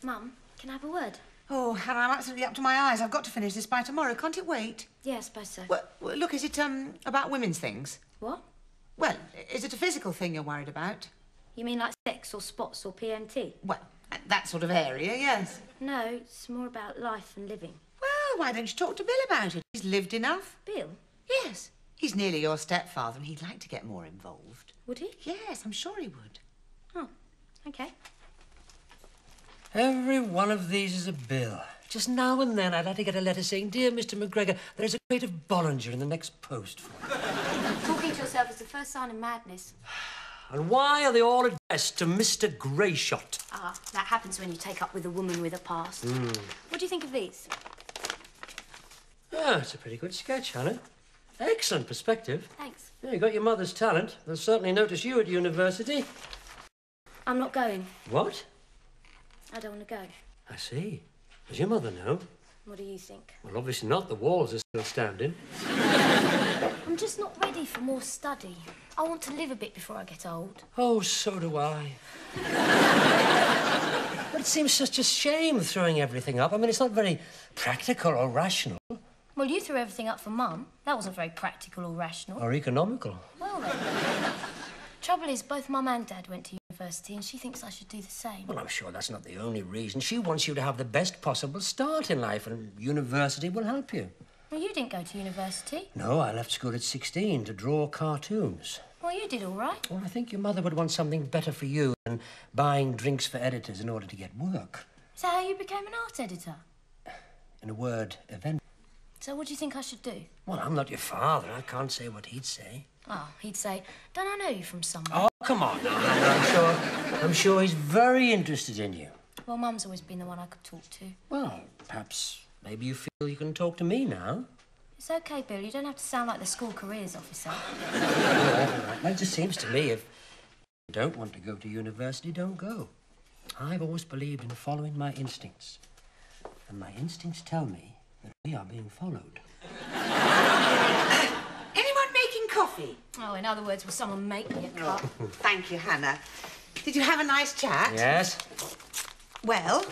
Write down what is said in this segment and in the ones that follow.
Mum, can I have a word? Oh, Hannah, I'm absolutely up to my eyes. I've got to finish this by tomorrow. Can't it wait? Yeah, I suppose so. Well, look, is it, about women's things? What? Well, is it a physical thing you're worried about? You mean like sex or spots or PMT? Well, that sort of area, yes. No, it's more about life and living. Well, why don't you talk to Bill about it? He's lived enough. Bill? Yes. He's nearly your stepfather and he'd like to get more involved. Would he? Yes, I'm sure he would. Oh, OK. Every one of these is a bill. Just now and then I'd like to get a letter saying, "Dear Mr. McGregor, there's a crate of Bollinger in the next post for you." Talking to yourself is the first sign of madness. And why are they all addressed to Mr. Greyshot? Ah, that happens when you take up with a woman with a past. What do you think of these? Ah, it's a pretty good sketch, Hannah. Excellent perspective. Thanks. Yeah, you got your mother's talent. They'll certainly notice you at university. I'm not going. What? I don't want to go. I see. Does your mother know? What do you think? Well, obviously not. The walls are still standing. I'm just not ready for more study. I want to live a bit before I get old. Oh, so do I. But it seems such a shame throwing everything up. I mean, it's not very practical or rational. Well, you threw everything up for Mum. That wasn't very practical or rational. Or economical. Well, then. Trouble is, both Mum and Dad went to university and she thinks I should do the same. Well, I'm sure that's not the only reason. She wants you to have the best possible start in life, and university will help you. Well, you didn't go to university. No, I left school at 16 to draw cartoons. Well, you did all right. Well, I think your mother would want something better for you than buying drinks for editors in order to get work. Is that how you became an art editor? In a word, event. So what do you think I should do? Well, I'm not your father. I can't say what he'd say. Oh, he'd say, don't I know you from somewhere? Oh, come on. I'm sure he's very interested in you. Well, Mum's always been the one I could talk to. Well, perhaps maybe you feel you can talk to me now. It's OK, Bill. You don't have to sound like the school careers officer. All right. Well, it just seems to me if you don't want to go to university, don't go. I've always believed in following my instincts. And my instincts tell me that we are being followed. Anyone making coffee? Oh, in other words, will someone make me a cup? Oh, thank you, Hannah. Did you have a nice chat? Yes? Well?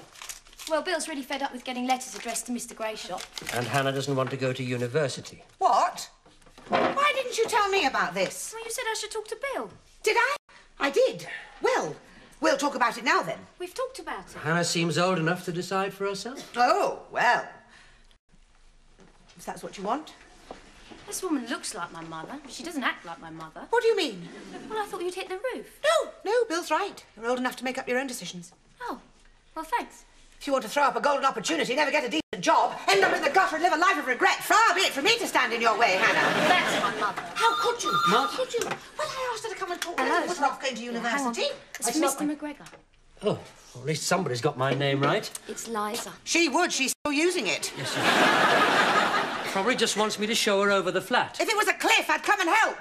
Well, Bill's really fed up with getting letters addressed to Mr. Greyshot. And Hannah doesn't want to go to university. What? Why didn't you tell me about this? Well, you said I should talk to Bill. Did I? I did. Well, we'll talk about it now, then. We've talked about it. Hannah seems old enough to decide for herself. Oh, well. If that's what you want. This woman looks like my mother. She doesn't act like my mother. What do you mean? Well, I thought you'd hit the roof. No, Bill's right. You're old enough to make up your own decisions. Oh, well, thanks. If you want to throw up a golden opportunity, never get a decent job, end up in the gutter and live a life of regret, far be it from me to stand in your way, Hannah. That's my mother. How could you? What? How could you? Well, I asked her to come and talk to Hello. me. Put her off going to university. It's Mr. McGregor. Oh, well, at least somebody's got my name right. It's Liza. She would. She's still using it. Yes, Probably just wants me to show her over the flat. If it was a cliff, I'd come and help.